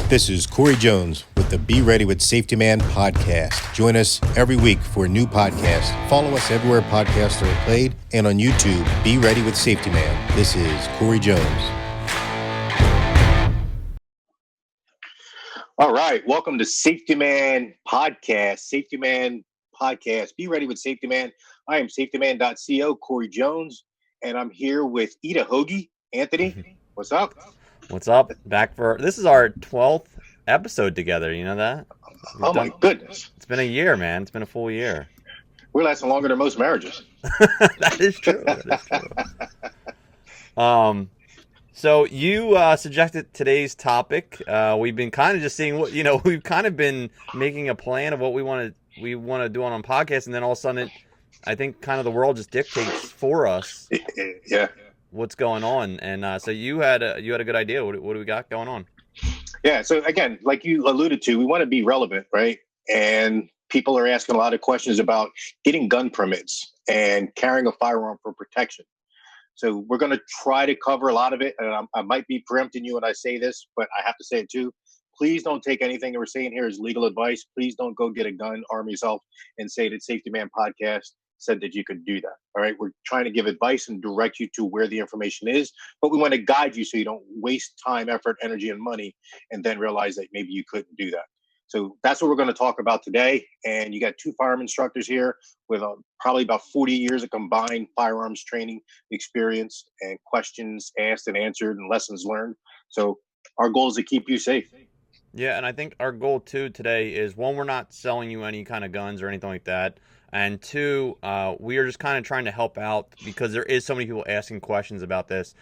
This is Corey Jones with the Be Ready with Safetyman podcast. Join us every week for a new podcast. Follow us everywhere podcasts are played and on YouTube. Be Ready with Safetyman. This is Corey Jones. All right, welcome to Safetyman podcast. Safetyman podcast. Be Ready with Safetyman. I am safetyman.co, Corey Jones, and I'm here with Ida Hoagie. Anthony, what's up? What's up? Back for this is our 12th episode together. You know that? My goodness! It's been a year, man. It's been a full year. We're lasting longer than most marriages. That is true. So you suggested today's topic. We've been kind of just seeing what we've kind of been making a plan of what we want to do on podcast, and then all of a sudden, I think kind of the world just dictates for us. Yeah. What's going on, and so you had a good idea. What do we got going on? Yeah, so again, like you alluded to, we want to be relevant, right? And people are asking a lot of questions about getting gun permits and carrying a firearm for protection. So we're going to try to cover a lot of it, and I might be preempting you when I say this, but I have to say it too. Please don't take anything that we're saying here as legal advice. Please don't go get a gun, arm yourself, and say that Safetyman Podcast said that you could do that. All right. We're trying to give advice and direct you to where the information is, but we want to guide you so you don't waste time, effort, energy, and money, and then realize that maybe you couldn't do that. So that's what we're going to talk about today. And you got two firearm instructors here with probably about 40 years of combined firearms training experience and questions asked and answered and lessons learned. So our goal is to keep you safe. Yeah. And I think our goal too today is, one, we're not selling you any kind of guns or anything like that. And two, we are just kind of trying to help out because there is so many people asking questions about this.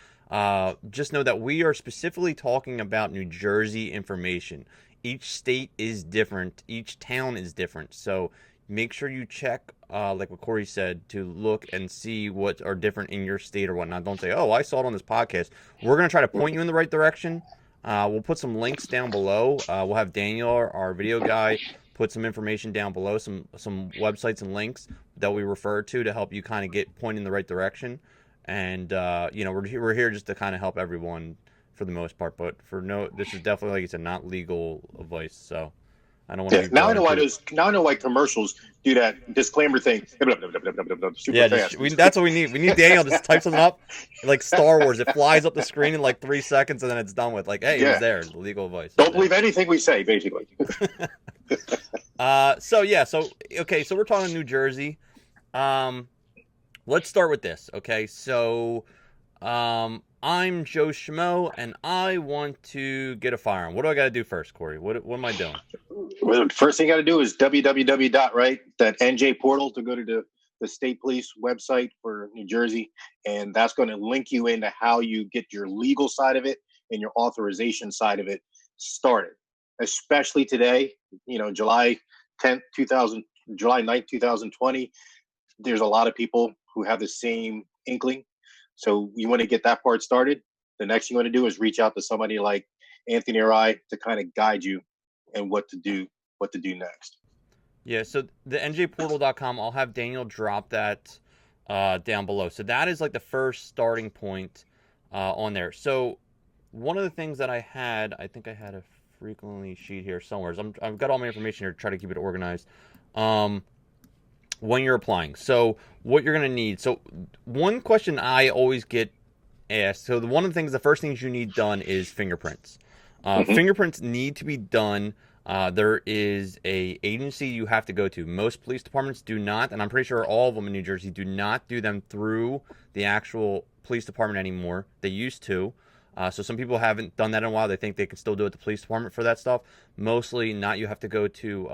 Just know that we are specifically talking about New Jersey information. Each state is different. Each town is different. So make sure you check, like what Corey said, to look and see what are different in your state or whatnot. Don't say, oh, I saw it on this podcast. We're going to try to point you in the right direction. We'll put some links down below. We'll have Daniel, our video guy, put some information down below, some websites and links that we refer to help you kind of get pointed in the right direction. And we're here just to kind of help everyone for the most part. But this is definitely, like you said, not legal advice. So I don't want to. Now I know why commercials do that disclaimer thing. Super fast. That's what we need. We need Daniel to type something up like Star Wars. It flies up the screen in like 3 seconds and then it's done with. Like, hey, it was there. Legal advice. Don't believe anything we say, basically. So we're talking New Jersey. Let's start with this. Okay, so I'm Joe Schmo and I want to get a firearm. What do I got to do first, Corey? What am I doing? Well, the first thing you got to do is that NJ portal to go to the state police website for New Jersey, and that's going to link you into how you get your legal side of it and your authorization side of it started. Especially today, July 9th, 2020, there's a lot of people who have the same inkling. So you want to get that part started. The next thing you want to do is reach out to somebody like Anthony or I to kind of guide you and what to do next. Yeah, so the njportal.com, I'll have Daniel drop that down below. So that is like the first starting point on there. So one of the things that I think I had a frequently sheet here somewhere. I've got all my information here to try to keep it organized. When you're applying, so what you're going to need. So one question I always get asked. So the first things you need done is fingerprints. Fingerprints need to be done. There is a agency you have to go to. Most police departments do not, and I'm pretty sure all of them in New Jersey do not do them through the actual police department anymore. They used to. So some people haven't done that in a while. They think they can still do it at the police department for that stuff. Mostly not. You have to go to,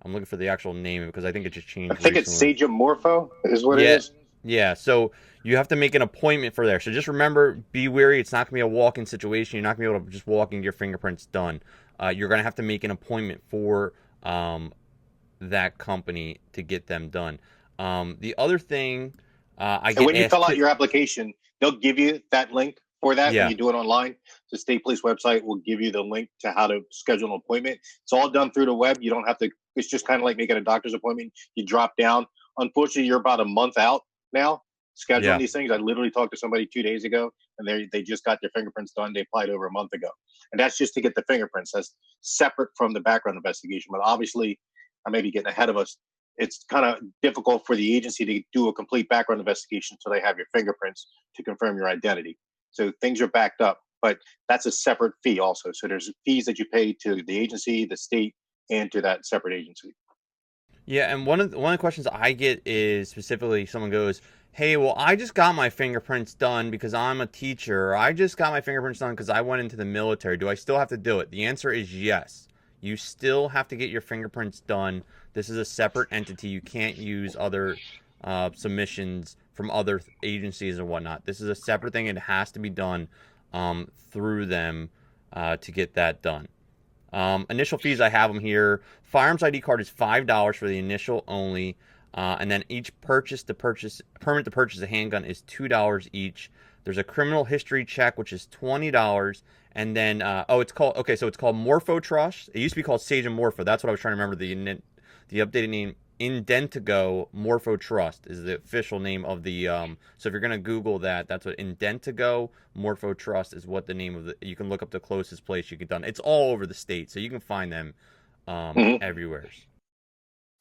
I'm looking for the actual name because I think it just changed. I think recently. It's Morpho is what it is. Yeah, so you have to make an appointment for there. So just remember, be wary. It's not going to be a walk-in situation. You're not going to be able to just walk in, get your fingerprints done. You're going to have to make an appointment for that company to get them done. The other thing when you fill out your application, they'll give you that link for that. Yeah. When you do it online, the state police website will give you the link to how to schedule an appointment. It's all done through the web. You don't have to. It's just kind of like making a doctor's appointment. You drop down. Unfortunately, you're about a month out now scheduling these things. I literally talked to somebody 2 days ago and they just got their fingerprints done. They applied over a month ago, and that's just to get the fingerprints. That's separate from the background investigation. But obviously, I may be getting ahead of us. It's kind of difficult for the agency to do a complete background investigation until they have your fingerprints to confirm your identity. So things are backed up, but that's a separate fee also. So there's fees that you pay to the agency, the state, and to that separate agency. Yeah, and one of the questions I get is specifically someone goes, "Hey, well, I just got my fingerprints done because I'm a teacher. Or I just got my fingerprints done because I went into the military. Do I still have to do it?" The answer is yes. You still have to get your fingerprints done. This is a separate entity. You can't use other submissions from other agencies and whatnot. This is a separate thing. It has to be done through them to get that done. Initial fees, I have them here. Firearms ID card is $5 for the initial only, and then each permit to purchase a handgun is $2 each. There's a criminal history check, which is $20, and then it's called Morpho Trust. It used to be called Sage and Morpho. That's what I was trying to remember. The updated name, Indentigo Morpho Trust, is the official name of the. So if you're gonna Google that, that's what Indentigo Morpho Trust is. What the name of the. You can look up the closest place you can done. It's all over the state, so you can find them everywhere.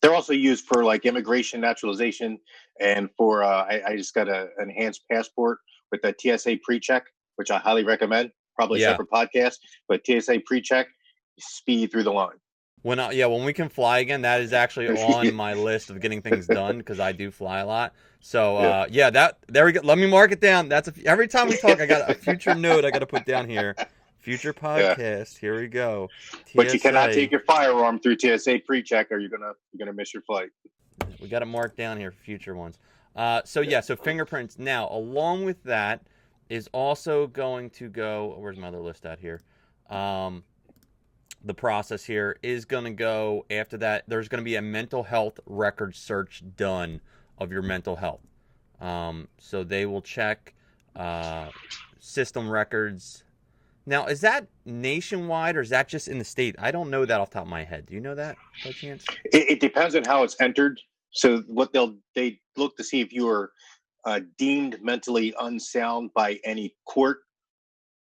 They're also used for like immigration, naturalization, and for I just got an enhanced passport with the TSA pre-check, which I highly recommend. Probably a separate podcast, but TSA pre-check, speed through the line. When we can fly again, that is actually on my list of getting things done because I do fly a lot. So there we go. Let me mark it down. Every time we talk, I got a future note I got to put down here. Future podcast. Here we go. TSA. But you cannot take your firearm through TSA pre-check, or you're gonna miss your flight. We got it marked down here for future ones. So fingerprints. Now, along with that is also going to go. Where's my other list at here? The process here is going to go after that. There's going to be a mental health record search done of your mental health. So they will check system records. Now, is that nationwide or is that just in the state? I don't know that off the top of my head. Do you know that by chance? It depends on how it's entered. So what they look to see if you are deemed mentally unsound by any court.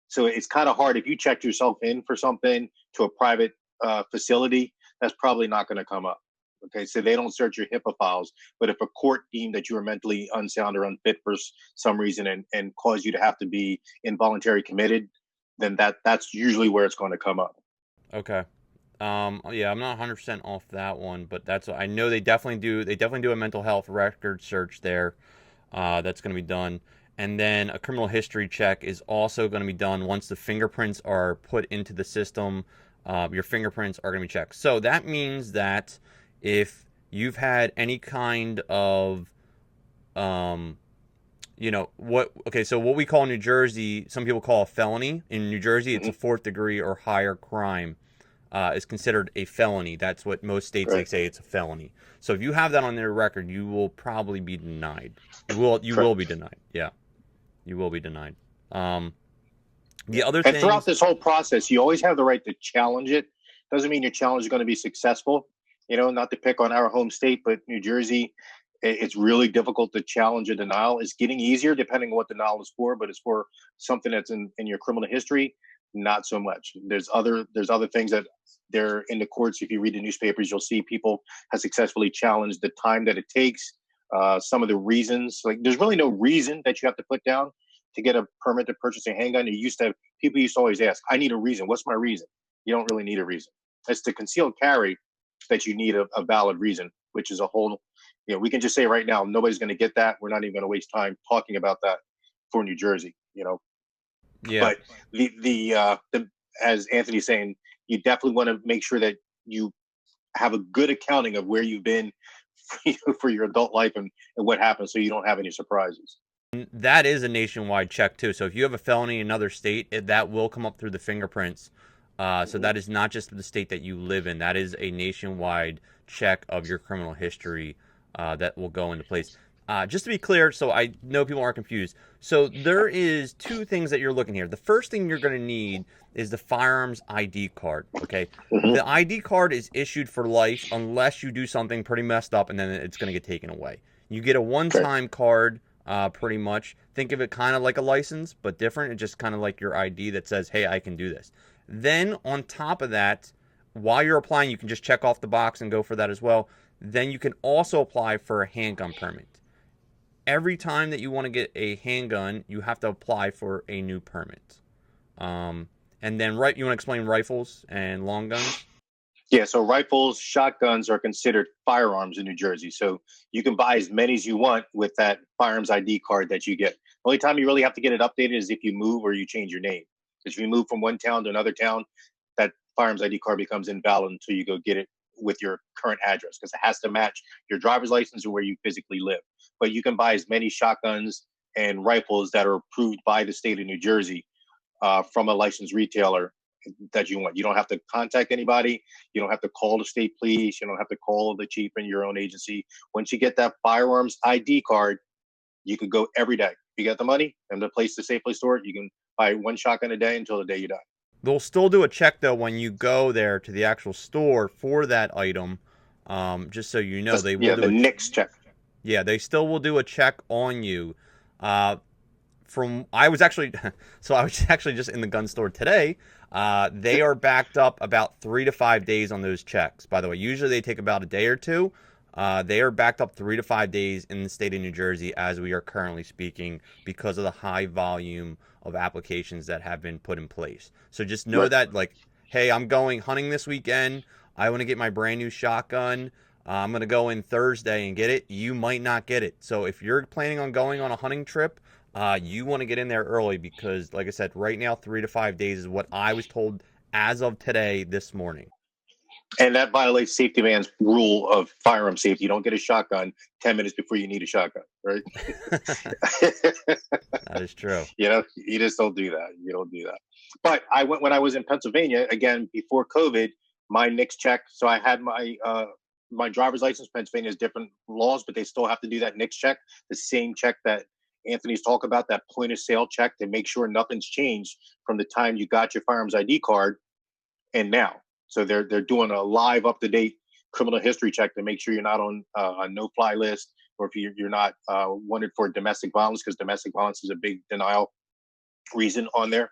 So it's kind of hard if you checked yourself in for something to a private facility, that's probably not going to come up. Okay, so they don't search your HIPAA files. But if a court deemed that you were mentally unsound or unfit for some reason and caused you to have to be involuntary committed, then that's usually where it's going to come up. Okay. I'm not 100% off that one, but I know they definitely do a mental health record search there. That's going to be done. And then a criminal history check is also going to be done once the fingerprints are put into the system. Your fingerprints are going to be checked. So that means that if you've had any kind of, so what we call in New Jersey, some people call a felony. In New Jersey, it's a 4th degree or higher crime is considered a felony. That's what most states they say it's a felony. So if you have that on their record, you will probably be denied. You will be denied. Yeah. You will be denied. The other thing, throughout this whole process, you always have the right to challenge it. Doesn't mean your challenge is going to be successful. Not to pick on our home state, but New Jersey, it's really difficult to challenge a denial. It's getting easier depending on what the denial is for, but it's for something that's in your criminal history, not so much. There's other things that they're in the courts. If you read the newspapers, you'll see people have successfully challenged the time that it takes. Some of the reasons, like there's really no reason that you have to put down to get a permit to purchase a handgun. People used to always ask, I need a reason. What's my reason? You don't really need a reason. It's the concealed carry that you need a valid reason, which is a whole, we can just say right now, nobody's going to get that. We're not even going to waste time talking about that for New Jersey, Yeah. But the as Anthony's saying, you definitely want to make sure that you have a good accounting of where you've been for your adult life and what happened, so you don't have any surprises. That is a nationwide check too. So if you have a felony in another state, that will come up through the fingerprints. So that is not just the state that you live in. That is a nationwide check of your criminal history that will go into place. Just to be clear, so I know people are confused. So there is 2 things that you're looking here. The first thing you're going to need is the Firearms ID card, okay? The ID card is issued for life unless you do something pretty messed up, and then it's going to get taken away. You get a one-time card pretty much. Think of it kind of like a license, but different. It's just kind of like your ID that says, hey, I can do this. Then on top of that, while you're applying, you can just check off the box and go for that as well. Then you can also apply for a handgun permit. Every time that you want to get a handgun, you have to apply for a new permit. And then, you want to explain rifles and long guns? Yeah, so rifles, shotguns are considered firearms in New Jersey. So you can buy as many as you want with that Firearms ID card that you get. The only time you really have to get it updated is if you move or you change your name. If you move from one town to another town, that Firearms ID card becomes invalid until you go get it with your current address, because it has to match your driver's license or where you physically live. But you can buy as many shotguns and rifles that are approved by the state of New Jersey from a licensed retailer that you want. You don't have to contact anybody. You don't have to call the state police. You don't have to call the chief in your own agency. Once you get that Firearms ID card, you could go every day. You get the money and the place to safely store it. You can buy one shotgun a day until the day you die. They'll still do a check, though, when you go there to the actual store for that item. Just so you know, they will do the NICS check. Yeah, they still will do a check on you. I was actually just in the gun store today. They are backed up about 3 to 5 days on those checks. By the way, usually they take about a day or two. They are backed up 3 to 5 days in the state of New Jersey as we are currently speaking because of the high volume of applications that have been put in place. So just know that, like, hey, I'm going hunting this weekend. I want to get my brand new shotgun. I'm going to go in Thursday and get it. You might not get it. So if you're planning on going on a hunting trip, you want to get in there early because, like I said, right now, 3 to 5 days is what I was told as of today, this morning. And that violates Safetyman's rule of firearm safety. You don't get a shotgun 10 minutes before you need a shotgun, right? That is true. You just don't do that. You don't do that. But when I was in Pennsylvania, again, before COVID, my NICS check. So I had my driver's license. Pennsylvania has different laws, but they still have to do that NICS check, the same check that Anthony's talk about, that point of sale check to make sure nothing's changed from the time you got your Firearms ID card and now. So they're doing a live, up-to-date criminal history check to make sure you're not on a no-fly list, or if you're not wanted for domestic violence, because domestic violence is a big denial reason on there.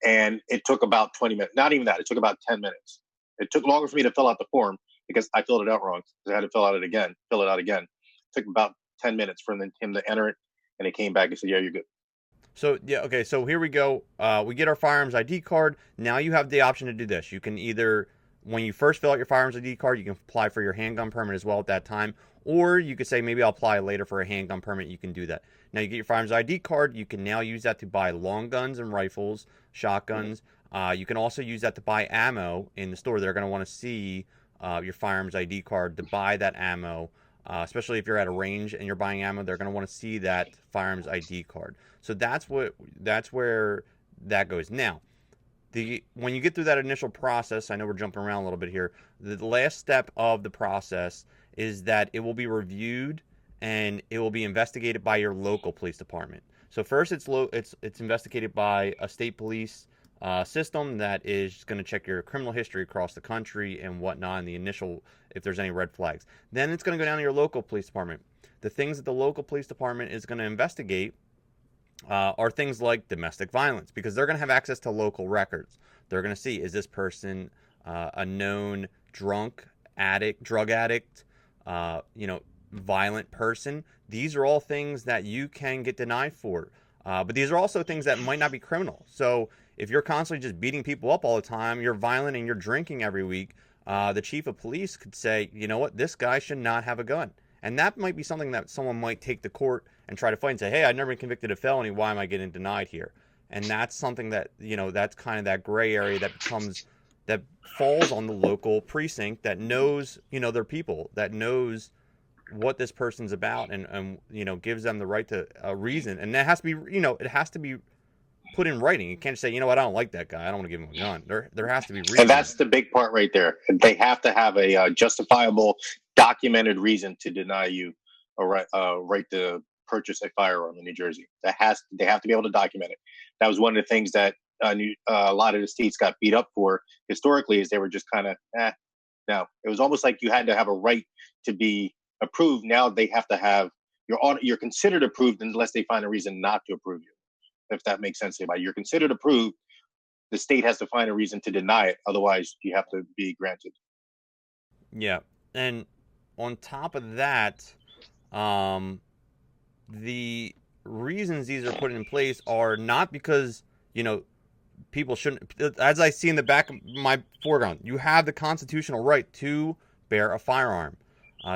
And it took about 20 minutes. Not even that. It took about 10 minutes. It took longer for me to fill out the form because I filled it out wrong. I had to fill it out again. It took about 10 minutes for him to enter it, and it came back and said, yeah, you're good. So, yeah, okay, so here we go. We get our Firearms ID card. Now you have the option to do this. You can either, when you first fill out your Firearms ID card, you can apply for your handgun permit as well at that time. Or you could say, maybe I'll apply later for a handgun permit. You can do that. Now you get your Firearms ID card. You can now use that to buy long guns and rifles, shotguns. You can also use that to buy ammo in the store. They're going to want to see your Firearms ID card to buy that ammo. Especially if you're at a range and you're buying ammo, they're going to want to see that Firearms ID card. So that's where that goes. Now, when you get through that initial process, I know we're jumping around a little bit here. The last step of the process is that it will be reviewed and it will be investigated by your local police department. So first, it's investigated by a state police system that is going to check your criminal history across the country and whatnot, and the initial, if there's any red flags. Then it's going to go down to your local police department. The things that the local police department is going to investigate are things like domestic violence, because they're going to have access to local records. They're going to see, is this person a known drug addict, violent person? These are all things that you can get denied for. But these are also things that might not be criminal. So if you're constantly just beating people up all the time, you're violent, and you're drinking every week, the chief of police could say, you know what, this guy should not have a gun. And that might be something that someone might take to court and try to fight and say, hey, I've never been convicted of felony. Why am I getting denied here? And that's something that, that's kind of that gray area that falls on the local precinct that knows, their people, that knows what this person's about, and gives them the right to a reason. And that has to be, it has to be put in writing. You can't just say, I don't like that guy, I don't want to give him a gun. There has to be reason. And that's the big part right there. They have to have a justifiable, documented reason to deny you a right to purchase a firearm in New Jersey. They have to be able to document it. That was one of the things that a lot of the states got beat up for historically, is they were just kind of, no. It was almost like you had to have a right to be approved. Now they have to have you're considered approved unless they find a reason not to approve you. If that makes sense to anybody, you're considered approved. The state has to find a reason to deny it. Otherwise, you have to be granted. Yeah, and on top of that, the reasons these are put in place are not because, people shouldn't. As I see in the back of my foreground, you have the constitutional right to bear a firearm.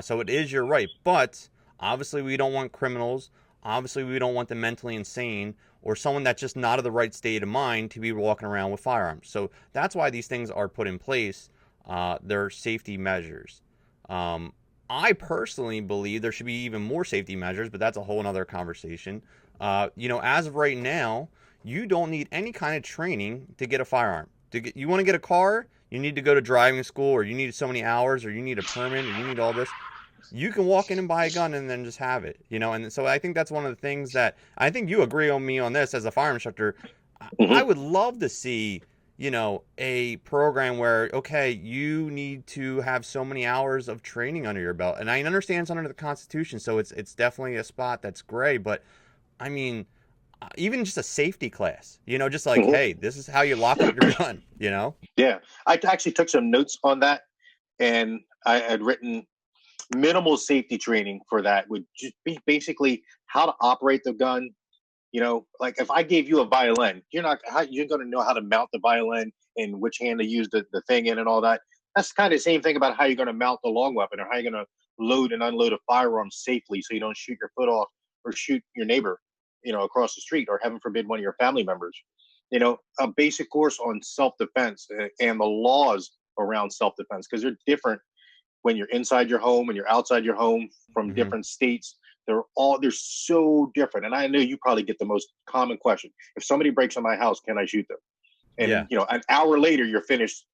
So it is your right. But obviously, we don't want criminals. Obviously, we don't want the mentally insane or someone that's just not of the right state of mind to be walking around with firearms. So that's why these things are put in place. They're safety measures. I personally believe there should be even more safety measures, but that's a whole other conversation. As of right now, you don't need any kind of training to get a firearm. You want to get a car, you need to go to driving school, or you need so many hours, or you need a permit, or you need all this. You can walk in and buy a gun and then just have it, and so I think that's one of the things that I think you agree on me on this as a fire instructor. Mm-hmm. I would love to see, a program where, okay, you need to have so many hours of training under your belt. And I understand it's under the Constitution, so it's definitely a spot that's gray. But, I mean, even just a safety class, just like, hey, this is how you lock up your gun, Yeah. I actually took some notes on that, and I had written minimal safety training for that would just be basically how to operate the gun. Like if I gave you a violin, you're going to know how to mount the violin and which hand to use the thing in and all that. That's kind of the same thing about how you're going to mount the long weapon or how you're going to load and unload a firearm safely so you don't shoot your foot off or shoot your neighbor, across the street, or heaven forbid, one of your family members. A basic course on self-defense and the laws around self-defense, because they're different when you're inside your home and you're outside your home from different states. They're so different. And I know you probably get the most common question. If somebody breaks on my house, can I shoot them? And, an hour later, you're finished,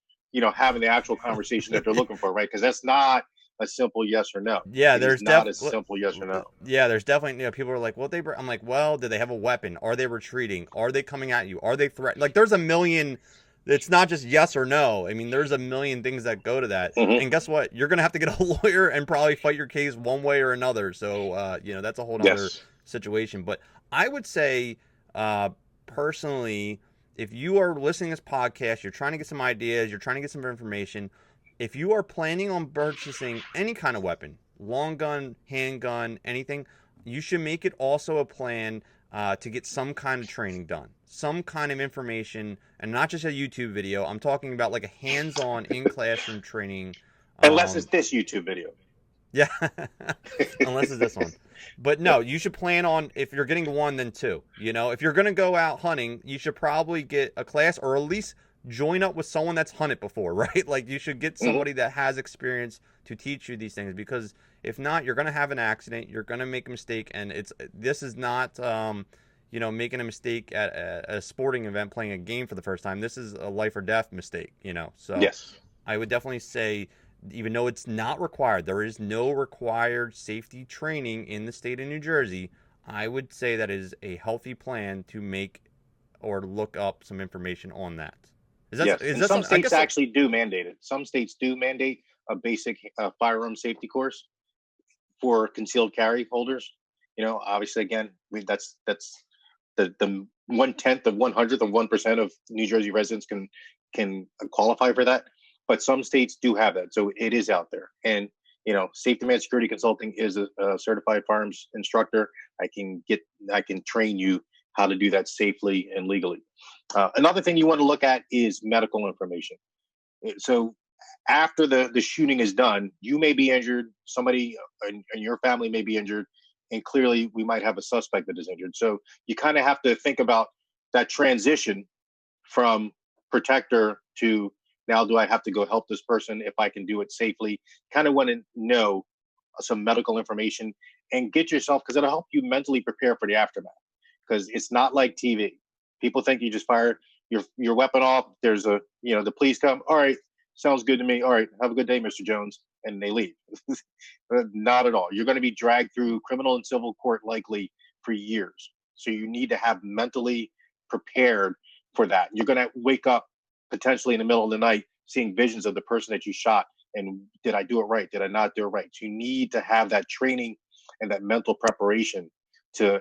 having the actual conversation that they're looking for, right? Because that's not a simple yes or no. Yeah, there's not a simple yes or no. Yeah, there's definitely, people are like, well, I'm like, well, do they have a weapon? Are they retreating? Are they coming at you? Are they threatening? Like, there's a million. It's not just yes or no. I mean, there's a million things that go to that. And guess what? You're going to have to get a lawyer and probably fight your case one way or another. So, that's a whole other situation. But I would say, personally, if you are listening to this podcast, you're trying to get some ideas, you're trying to get some information, if you are planning on purchasing any kind of weapon, long gun, handgun, anything, you should make it also a plan to get some kind of training done, some kind of information, and not just a YouTube video. I'm talking about like a hands-on in-classroom training. Unless it's this YouTube video. Yeah, unless it's this one. But no, you should plan on, if you're getting one, then two. If you're going to go out hunting, you should probably get a class or at least join up with someone that's hunted before, right? Like you should get somebody that has experience to teach you these things, because if not, you're going to have an accident, you're going to make a mistake, and this is not making a mistake at a sporting event, playing a game for the first time. This is a life or death mistake, so yes. I would definitely say, even though it's not required, there is no required safety training in the state of New Jersey, I would say that is a healthy plan to make or look up some information on that. Some states actually do mandate it. Some states do mandate a basic firearm safety course for concealed carry holders. Obviously, again, that's the 1/10 of 100th of 1% of New Jersey residents can qualify for that. But some states do have that, so it is out there. And Safetyman Security Consulting is a certified firearms instructor. I can train you how to do that safely and legally. Another thing you want to look at is medical information. So after the shooting is done, you may be injured, somebody in your family may be injured, and clearly we might have a suspect that is injured. So you kind of have to think about that transition from protector to, now do I have to go help this person if I can do it safely? Kind of want to know some medical information and get yourself, because it'll help you mentally prepare for the aftermath. Because it's not like TV. People think you just fire your weapon off. There's the police come. All right, sounds good to me. All right, have a good day, Mr. Jones, and they leave. Not at all. You're going to be dragged through criminal and civil court likely for years. So you need to have mentally prepared for that. You're going to wake up potentially in the middle of the night seeing visions of the person that you shot. And did I do it right? Did I not do it right? So you need to have that training and that mental preparation to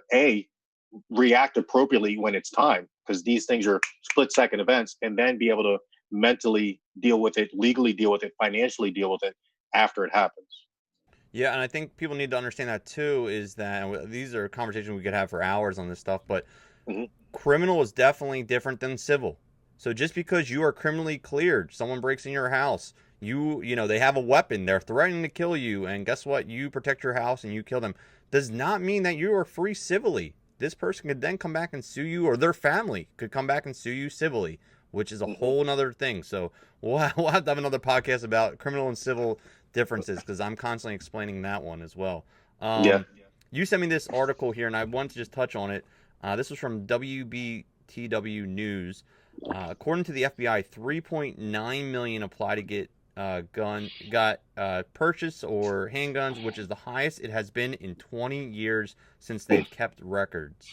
react appropriately when it's time, because these things are split-second events, and then be able to mentally deal with it, legally deal with it, financially deal with it after it happens. Yeah, and I think people need to understand that too, is that these are conversations we could have for hours on this stuff, but criminal is definitely different than civil. So just because you are criminally cleared, someone breaks in your house, you know, they have a weapon, they're threatening to kill you, and guess what? You protect your house and you kill them, does not mean that you are free civilly. This person could then come back and sue you, or their family could come back and sue you civilly, which is a whole nother thing. So we'll have to have another podcast about criminal and civil differences, because I'm constantly explaining that one as well. You sent me this article here, and I wanted to just touch on it. This was from WBTW News. According to the FBI, 3.9 million apply to get purchase or handguns, which is the highest it has been in 20 years since they've kept records.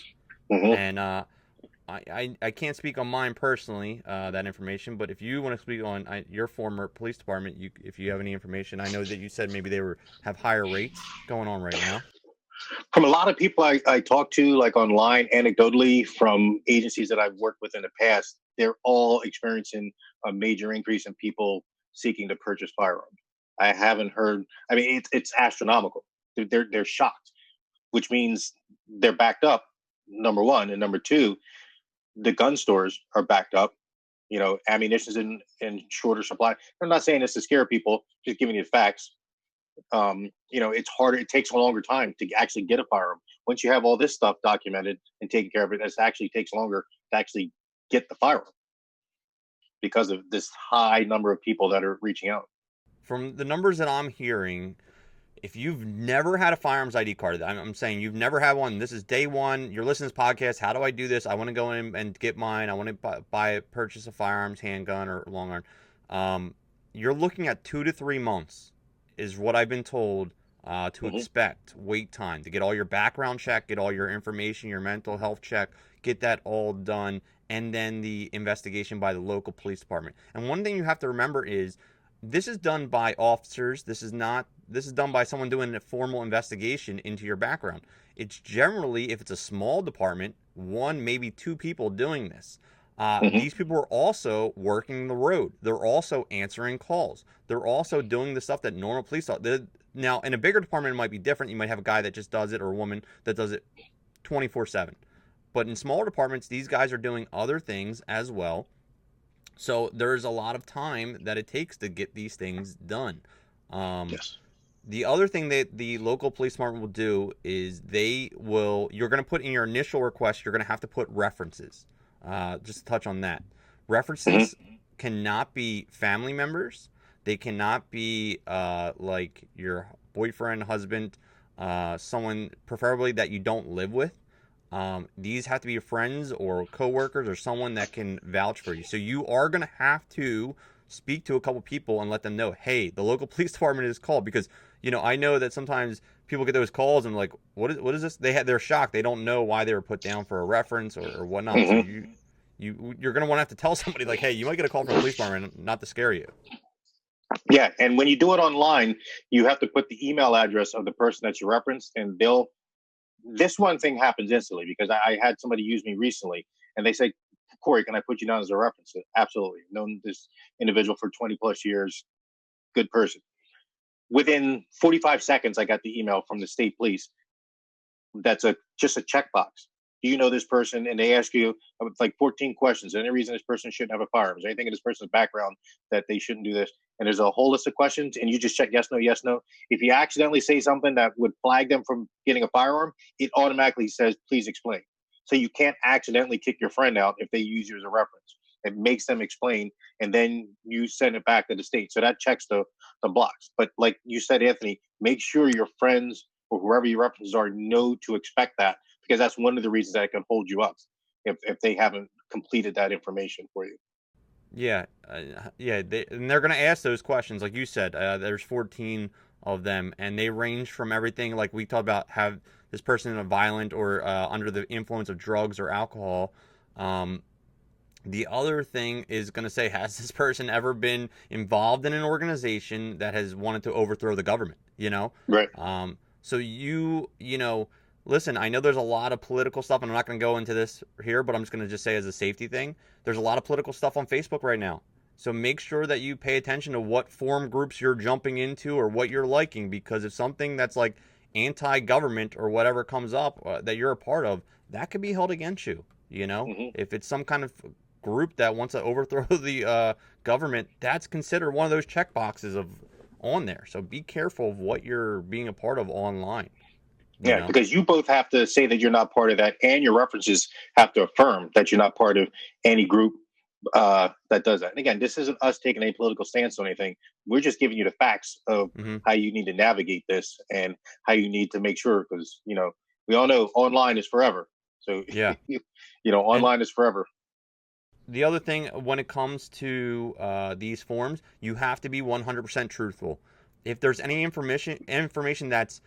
And I can't speak on mine personally, that information, but if you want to speak on your former police department, if you have any information, I know that you said maybe they have higher rates going on right now. From a lot of people I talk to, like online, anecdotally, from agencies that I've worked with in the past, they're all experiencing a major increase in people seeking to purchase firearms. I haven't heard. I mean, it's astronomical. They're shocked, which means they're backed up. Number one, and number two, the gun stores are backed up. You know, ammunition's in shorter supply. I'm not saying this to scare people, just giving you facts. You know, it's harder. It takes a longer time to actually get a firearm. Once you have all this stuff documented and taken care of, it actually takes longer to actually get the firearm because of this high number of people that are reaching out. From the numbers that I'm hearing, if you've never had a Firearms ID card, I'm saying you've never had one, this is day one, you're listening to this podcast, how do I do this? I want to go in and get mine. I want to purchase a firearms, handgun, or long arm. You're looking at 2 to 3 months is what I've been told to expect. Wait time to get all your background check, get all your information, your mental health check, get that all done, and then the investigation by the local police department. And one thing you have to remember is this is done by officers. This is done by someone doing a formal investigation into your background. It's generally, if it's a small department, 1, maybe 2 people doing this. These people are also working the road. They're also answering calls. They're also doing the stuff that normal police do. Now, in a bigger department, it might be different. You might have a guy that just does it, or a woman that does it 24/7. But in smaller departments, these guys are doing other things as well. So there's a lot of time that it takes to get these things done. Yes. The other thing that the local police department will do is you're going to put in your initial request, you're going to have to put references. Just to touch on that. References cannot be family members. They cannot be like your boyfriend, husband, someone preferably that you don't live with. These have to be your friends or coworkers or someone that can vouch for you. So you are going to have to speak to a couple people and let them know, hey, the local police department is called, because, you know, I know that sometimes people get those calls and like, what is this? They're shocked. They don't know why they were put down for a reference or whatnot. So you're going to want to have to tell somebody like, hey, you might get a call from the police department, not to scare you. Yeah. And when you do it online, you have to put the email address of the person that you referenced, and this one thing happens instantly, because I had somebody use me recently and they say, Corey, can I put you down as a reference? Absolutely. Known this individual for 20 plus years. Good person. Within 45 seconds, I got the email from the state police. That's just a checkbox. Do you know this person? And they ask you like 14 questions. Any reason this person shouldn't have a firearm? Is there anything in this person's background that they shouldn't do this? And there's a whole list of questions, and you just check yes, no, yes, no. If you accidentally say something that would flag them from getting a firearm, it automatically says, please explain. So you can't accidentally kick your friend out if they use you as a reference. It makes them explain, and then you send it back to the state. So that checks the blocks. But like you said, Anthony, make sure your friends or whoever your references are know to expect that, because that's one of the reasons that it can hold you up if they haven't completed that information for you. Yeah, and they're going to ask those questions, like you said. There's 14 of them, and they range from everything, like we talked about, have this person in a violent or under the influence of drugs or alcohol. The other thing is going to say, has this person ever been involved in an organization that has wanted to overthrow the government? You know, right? So listen, I know there's a lot of political stuff, and I'm not going to go into this here, but I'm just going to just say as a safety thing, there's a lot of political stuff on Facebook right now. So make sure that you pay attention to what forum groups you're jumping into or what you're liking, because if something that's like anti-government or whatever comes up that you're a part of, that could be held against you. If it's some kind of group that wants to overthrow the government, that's considered one of those check boxes on there. So be careful of what you're being a part of online. Yeah, because you both have to say that you're not part of that, and your references have to affirm that you're not part of any group that does that. And again, this isn't us taking a political stance on anything. We're just giving you the facts of how you need to navigate this and how you need to make sure, because we all know online is forever. So yeah, online is forever. The other thing, when it comes to these forms, you have to be 100% truthful. If there's any information that's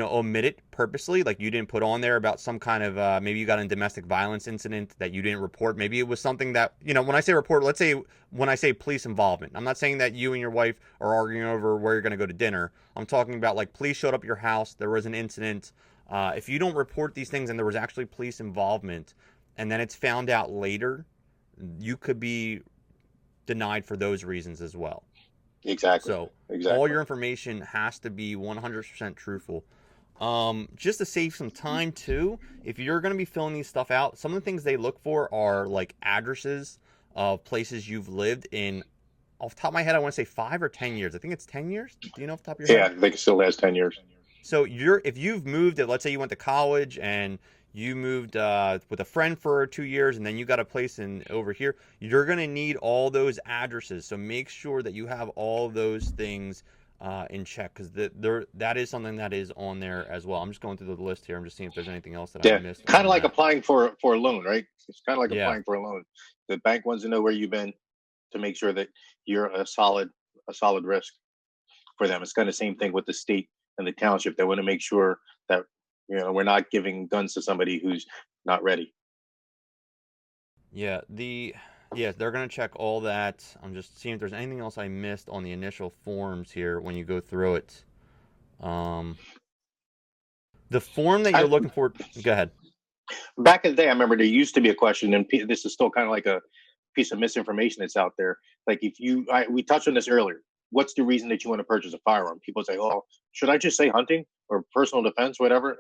omitted purposely, like you didn't put on there about some kind of maybe you got a domestic violence incident that you didn't report. Maybe it was something that, when I say report, let's say when I say police involvement, I'm not saying that you and your wife are arguing over where you're going to go to dinner. I'm talking about like police showed up at your house, there was an incident. If you don't report these things and there was actually police involvement, and then it's found out later, you could be denied for those reasons as well. Exactly. So all your information has to be 100% truthful. Just to save some time too, if you're going to be filling these stuff out, some of the things they look for are like addresses of places you've lived in. Off the top of my head, I want to say 5 or 10 years. I think it's 10 years. Do you know off the top of your head? Yeah, I think it still has 10 years. So if you've moved, let's say you went to college and you moved with a friend for 2 years, and then you got a place over here, you're going to need all those addresses. So make sure that you have all those things in check, because that is something that is on there as well. I'm just going through the list here. I'm just seeing if there's anything else that I missed. Kind of like applying for a loan, right? It's kind of like applying for a loan. The bank wants to know where you've been to make sure that you're a solid risk for them. It's kind of the same thing with the state and the township. They want to make sure that we're not giving guns to somebody who's not ready. Yeah, they're going to check all that. I'm just seeing if there's anything else I missed on the initial forms here when you go through it. The form that you're looking for, go ahead. Back in the day, I remember there used to be a question, and this is still kind of like a piece of misinformation that's out there. Like we touched on this earlier. What's the reason that you want to purchase a firearm? People say, "Oh, should I just say hunting or personal defense, whatever?"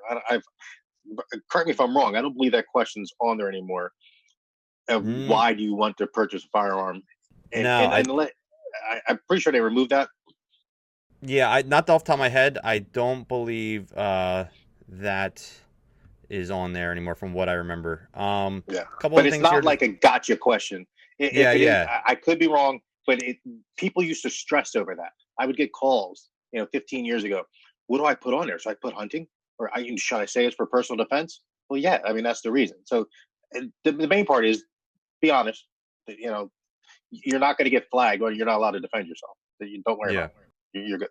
Correct me if I'm wrong. I don't believe that question's on there anymore. Why do you want to purchase a firearm? I'm pretty sure they removed that. Yeah, not off the top of my head. I don't believe that is on there anymore, from what I remember. But it's not like a gotcha question. I could be wrong, but people used to stress over that. I would get calls, 15 years ago. What do I put on there? So I put hunting, or should I say it's for personal defense? Well, yeah, I mean, that's the reason. So the main part is, be honest. You're not going to get flagged, or you're not allowed to defend yourself. You don't worry about it. You're good.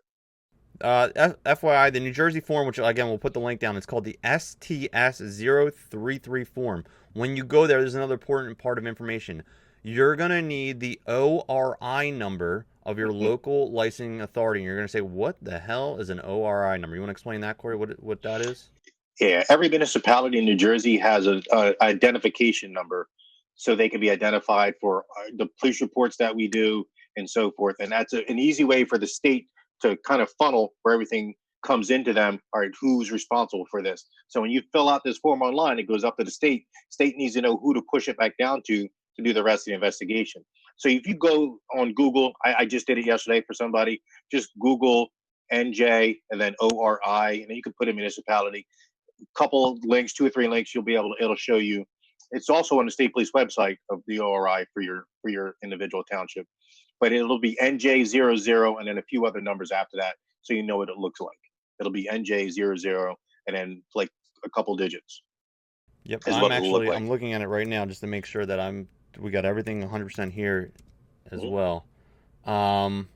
FYI, the New Jersey form, which again we'll put the link down, it's called the STS-033 form. When you go there's another important part of information. You're going to need the ORI number of your local licensing authority. And you're going to say, what the hell is an ORI number? You want to explain that, Corey, what that is? Yeah, every municipality in New Jersey has an identification number, so they can be identified for the police reports that we do and so forth. And that's an easy way for the state to kind of funnel where everything comes into them. All right, who's responsible for this? So when you fill out this form online, it goes up to the state. State needs to know who to push it back down to do the rest of the investigation. So if you go on Google, I just did it yesterday for somebody, just Google NJ and then ORI, and then you can put a municipality. Couple links, 2 or 3 links, it'll show you. It's also on the state police website of the ORI for your individual township, but it'll be NJ00 and then a few other numbers after that, so you know what it looks like. It'll be NJ00 and then like a couple digits. Yep, I'm looking at it right now just to make sure that we got everything 100% here as well. I'm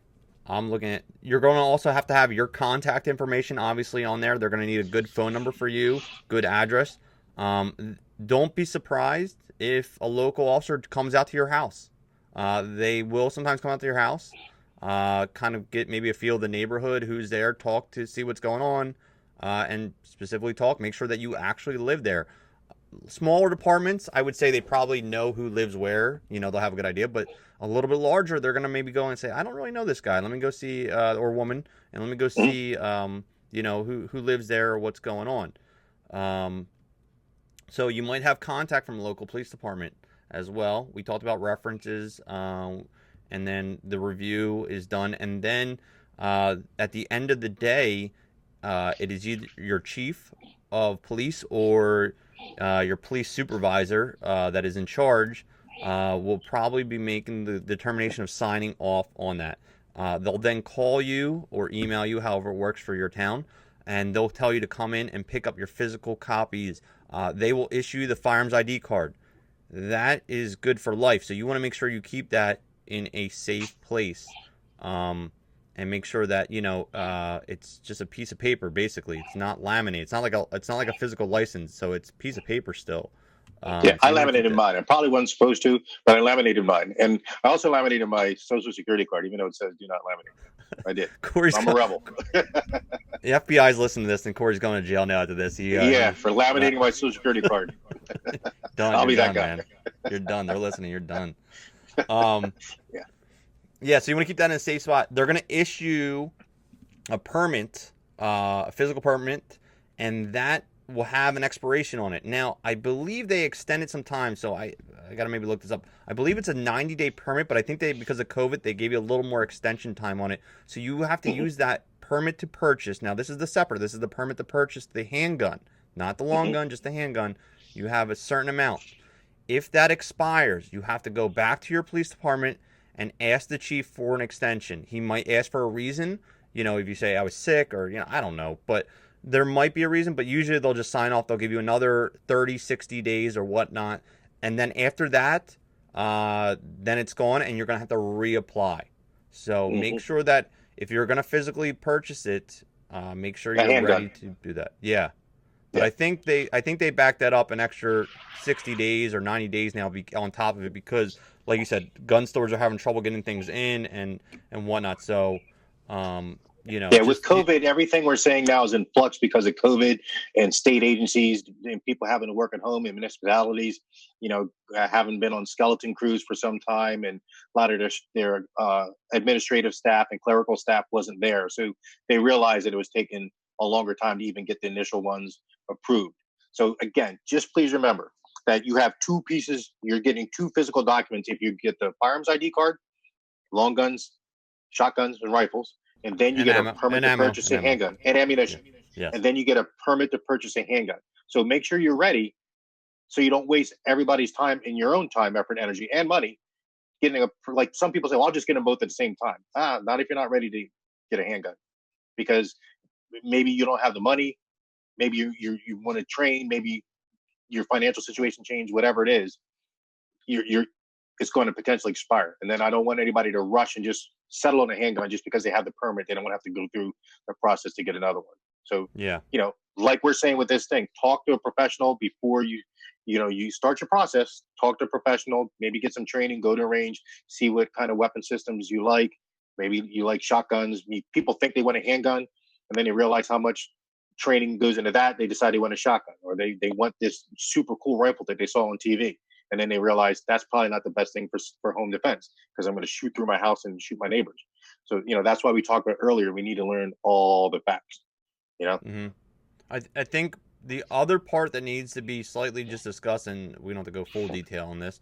looking at, you're going to also have to have your contact information obviously on there. They're going to need a good phone number for you, good address. Don't be surprised if a local officer comes out to your house. They will sometimes come out to your house. kind of get maybe a feel of the neighborhood, who's there, talk to see what's going on, and specifically make sure that you actually live there. Smaller departments, I would say they probably know who lives where. They'll have a good idea. But a little bit larger, they're gonna maybe go and say, I don't really know this guy. Let me go see, or woman, and let me go Mhm. see, who lives there or what's going on. So you might have contact from a local police department as well. We talked about references, and then the review is done, and then at the end of the day, it is either your chief of police or your police supervisor that is in charge will probably be making the determination of signing off on that. They'll then call you or email you, however it works for your town, and they'll tell you to come in and pick up your physical copies. They will issue the Firearms Id Card. That is good for life, so you want to make sure you keep that in a safe place. And make sure that it's just a piece of paper. Basically, it's not laminated. It's not like a physical license, so it's a piece of paper still. Yeah, So I you want to keep laminated that. mine. I probably wasn't supposed to, but I laminated mine, and I also laminated my social security card, even though it says do not laminate. I did. Corey's I'm a rebel. the FBI's listening to this, and Corey's going to jail now after this. Yeah, for laminating my social security card. Done. I'll You're be that done, guy. man. You're done. They're listening. You're done. Um, Yeah. yeah. So you want to keep that in a safe spot. They're going to issue a permit, a physical permit, and that will have an expiration on it. Now, I believe they extended some time, so I got to maybe look this up. I believe it's a 90-day permit, but I think because of COVID, they gave you a little more extension time on it. So you have to use that permit to purchase. Now, this is the permit to purchase the handgun, not the long gun, just the handgun. You have a certain amount. If that expires, you have to go back to your police department and ask the chief for an extension. He might ask for a reason. If you say I was sick or, I don't know, but there might be a reason, but usually they'll just sign off. They'll give you another 30, 60 days or whatnot. And then after that, then it's gone and you're going to have to reapply. So make sure that if you're going to physically purchase it, make sure A you're handgun. ready to do that. Yeah. But Yeah. I think they backed that up an extra 60 days or 90 days now on top of it because, like you said, gun stores are having trouble getting things in and whatnot. So, Yeah, with COVID, everything we're saying now is in flux because of COVID and state agencies and people having to work at home and municipalities, haven't been on skeleton crews for some time, and a lot of their administrative staff and clerical staff wasn't there. So they realized that it was taking a longer time to even get the initial ones approved. So again, just please remember that you have two pieces. You're getting two physical documents if you get the Firearms Id Card, long guns, shotguns, and rifles. And then you get a permit to purchase a handgun and ammunition. Yeah. Yes. And then you get a permit to purchase a handgun. So make sure you're ready so you don't waste everybody's time and your own time, effort, energy, and money getting like some people say, well, I'll just get them both at the same time. Not if you're not ready to get a handgun, because maybe you don't have the money. Maybe you want to train. Maybe your financial situation changed, whatever it is, it's going to potentially expire. And then I don't want anybody to rush and just settle on a handgun just because they have the permit. They don't want to have to go through the process to get another one. So, yeah, like we're saying with this thing, talk to a professional before you start your process. Talk to a professional, maybe get some training, go to a range, see what kind of weapon systems you like. Maybe you like shotguns. People think they want a handgun, and then they realize how much training goes into that. They decide they want a shotgun, or they want this super cool rifle that they saw on TV. And then they realize that's probably not the best thing for home defense, because I'm going to shoot through my house and shoot my neighbors. So, that's why we talked about earlier. We need to learn all the facts, Mm-hmm. I think the other part that needs to be slightly just discussed, and we don't have to go full detail on this.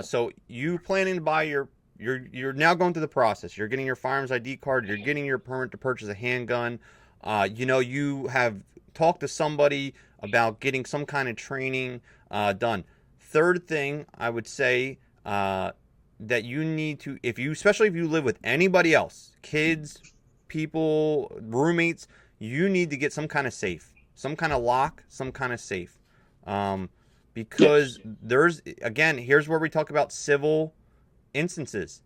So you planning to buy you're now going through the process. You're getting your Firearms Id Card. You're getting your permit to purchase a handgun. You have talked to somebody about getting some kind of training done. Third thing I would say that you need to, especially if you live with anybody else, kids, people, roommates, you need to get some kind of safe, some kind of lock, some kind of safe. Because here's where we talk about civil instances.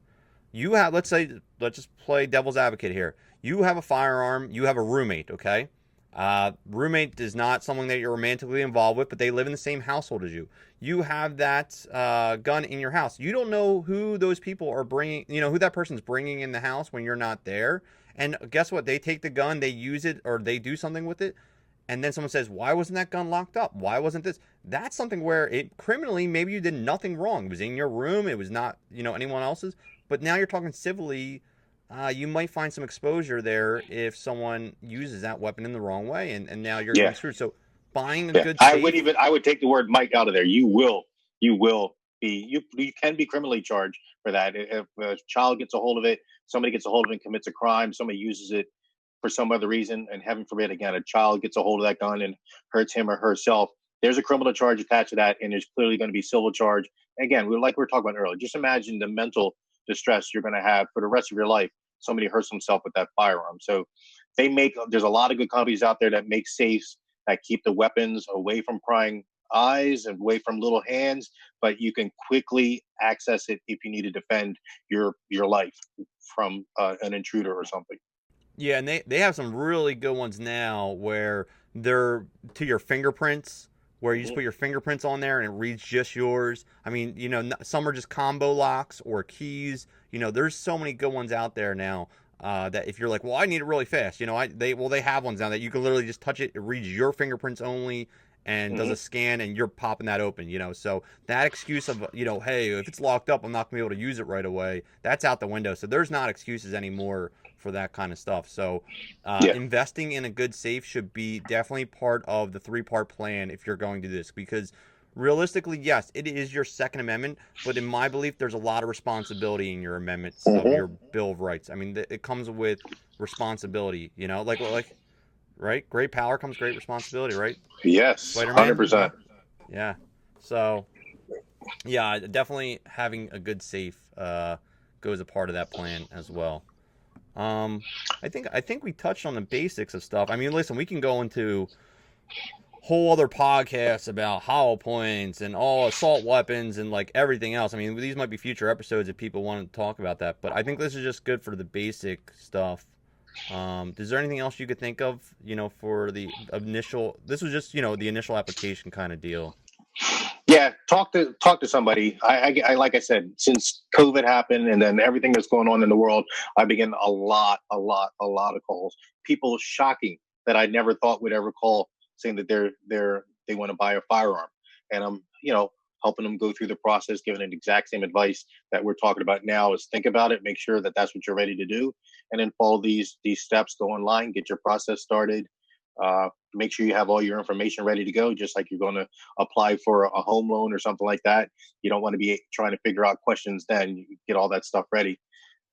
You have, let's just play devil's advocate here. You have a firearm, you have a roommate, okay? Roommate is not someone that you're romantically involved with, but they live in the same household as you. You have that gun in your house. You don't know who those people are bringing, who that person's bringing in the house when you're not there. And guess what? They take the gun, they use it, or they do something with it. And then someone says, why wasn't that gun locked up? Why wasn't this? That's something where it criminally, maybe you did nothing wrong. It was in your room. It was not, anyone else's. But now you're talking civilly. You might find some exposure there if someone uses that weapon in the wrong way, and now you're getting screwed. So buying a good safe, I would take the word Mike out of there. You will be, you can be criminally charged for that. If a child gets a hold of it, somebody gets a hold of it and commits a crime, somebody uses it for some other reason, and heaven forbid, again, a child gets a hold of that gun and hurts him or herself, there's a criminal charge attached to that, and there's clearly going to be civil charge. Again, like we were talking about earlier, just imagine the mental distress you're going to have for the rest of your life. Somebody hurts himself with that firearm. So there's a lot of good companies out there that make safes that keep the weapons away from prying eyes and away from little hands, but you can quickly access it if you need to defend your life from an intruder or something. Yeah, and they have some really good ones now where they're to your fingerprints, where you just put your fingerprints on there and it reads just yours. I mean, some are just combo locks or keys. There's so many good ones out there now that if you're like, well, I need it really fast, they have ones now that you can literally just touch it. It reads your fingerprints only and does a scan, and you're popping that open. So that excuse of, hey, if it's locked up, I'm not gonna be able to use it right away. That's out the window. So there's not excuses anymore for that kind of stuff. So investing in a good safe should be definitely part of the 3-part plan if you're going to do this, because realistically, yes, it is your Second Amendment, but in my belief, there's a lot of responsibility in your amendments of your Bill of Rights. I mean, it comes with responsibility, like right? Great power comes great responsibility, right? Yes, Spider-Man? 100%. Yeah. So, yeah, definitely having a good safe goes a part of that plan as well. I think we touched on the basics of stuff. I mean, listen, we can go into whole other podcasts about hollow points and all assault weapons and like everything else. I mean, these might be future episodes if people want to talk about that, but I think this is just good for the basic stuff. Is there anything else you could think of, for the initial, this was just, the initial application kind of deal? Yeah, talk to somebody. I like I said, since COVID happened and then everything that's going on in the world, I begin a lot of calls. People shocking that I never thought would ever call, saying that they want to buy a firearm, and I'm helping them go through the process, giving them the exact same advice that we're talking about now. Is think about it, make sure that that's what you're ready to do, and then follow these steps. Go online, get your process started. Make sure you have all your information ready to go, just like you're going to apply for a home loan or something like that. You don't want to be trying to figure out questions then. You get all that stuff ready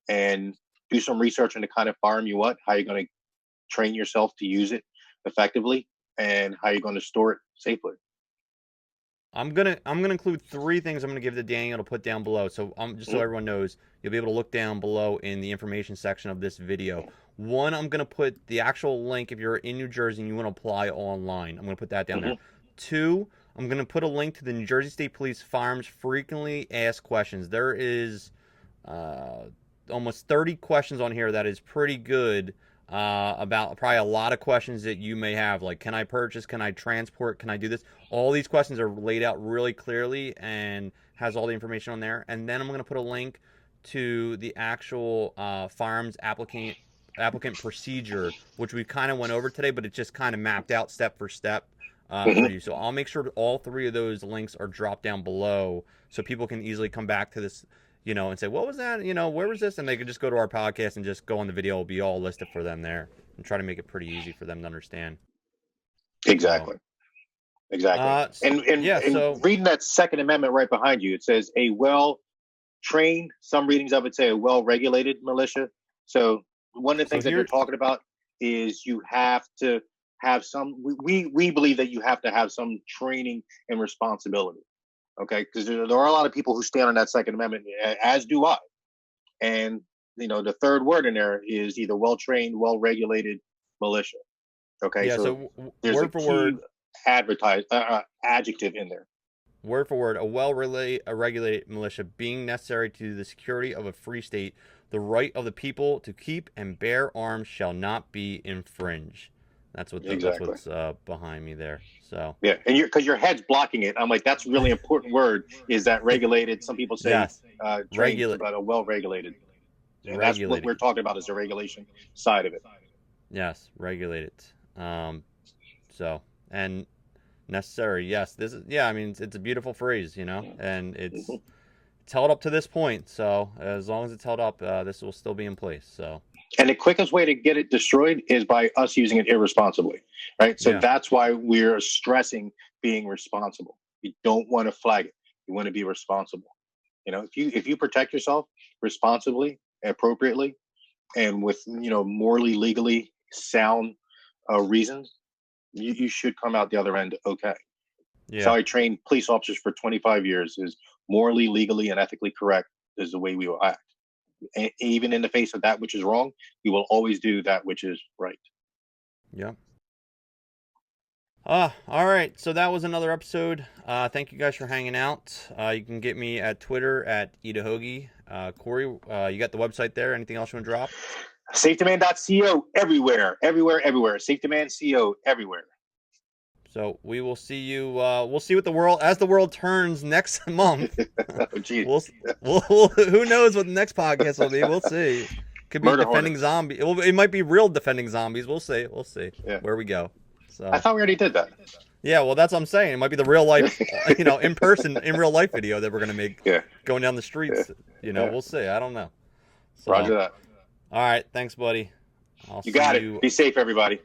and do some research on the kind of firearm you want, how you're going to train yourself to use it effectively, and how you're going to store it safely. I'm gonna include 3 things I'm gonna give to Daniel to put down below. So just so everyone knows, you'll be able to look down below in the information section of this video. 1, I'm gonna put the actual link if you're in New Jersey and you want to apply online. I'm gonna put that down there. 2, I'm gonna put a link to the New Jersey State Police Firearms Frequently Asked Questions. There is almost 30 questions on here that is pretty good. About probably a lot of questions that you may have, like, can I purchase, can I transport, can I do this? All these questions are laid out really clearly and has all the information on there. And then I'm going to put a link to the actual firearms applicant procedure, which we kind of went over today, but it just kind of mapped out step for step for you. So I'll make sure all 3 of those links are dropped down below so people can easily come back to this, and say, what was that? Where was this? And they could just go to our podcast and just go on the video. It'll be all listed for them there and try to make it pretty easy for them to understand. Exactly. And reading that Second Amendment right behind you, it says a well-trained, some readings of it say a well-regulated militia. So one of the things that you're talking about is you have to have some, we believe that you have to have some training and responsibility. Okay, because there are a lot of people who stand on that Second Amendment, as do I. And, the 3rd word in there is either well-trained, well-regulated militia. Okay, yeah, so there's word for word adjective in there. Word for word, a well-regulated militia being necessary to the security of a free state, the right of the people to keep and bear arms shall not be infringed. That's what Exactly. that's what's behind me there. So yeah, and because your head's blocking it, I'm like, that's a really important word. Is that regulated? Some people say yes, trained, regulate, but well regulated, and that's what regulated. we're talking about is the regulation side of it. Yes, regulated. So and necessary. Yes, this is I mean it's a beautiful phrase, and it's held up to this point. So as long as it's held up, this will still be in place. So. And the quickest way to get it destroyed is by us using it irresponsibly, right? So that's why we're stressing being responsible. You don't want to flag it. You want to be responsible. If you protect yourself responsibly, appropriately, and with morally, legally sound reasons, you should come out the other end okay. Yeah. So I trained police officers for 25 years. Is morally, legally, and ethically correct is the way we will act. And even in the face of that which is wrong, we will always do that which is right. Yeah. All right. So that was another episode. Thank you guys for hanging out. You can get me at Twitter at Idahoagie. Corey, you got the website there. Anything else you want to drop? Safetyman.co everywhere. Safetyman.co everywhere. So we will see you. We'll see what as the world turns next month. Oh, geez. Who knows what the next podcast will be? We'll see. Could be defending zombies. It might be real defending zombies. We'll see. Where we go. So I thought we already did that. Yeah, well, that's what I'm saying. It might be the real life, in real life video that we're gonna make. Going down the streets. We'll see. I don't know. So, Roger that. All right. Thanks, buddy. You got it. Be safe, everybody.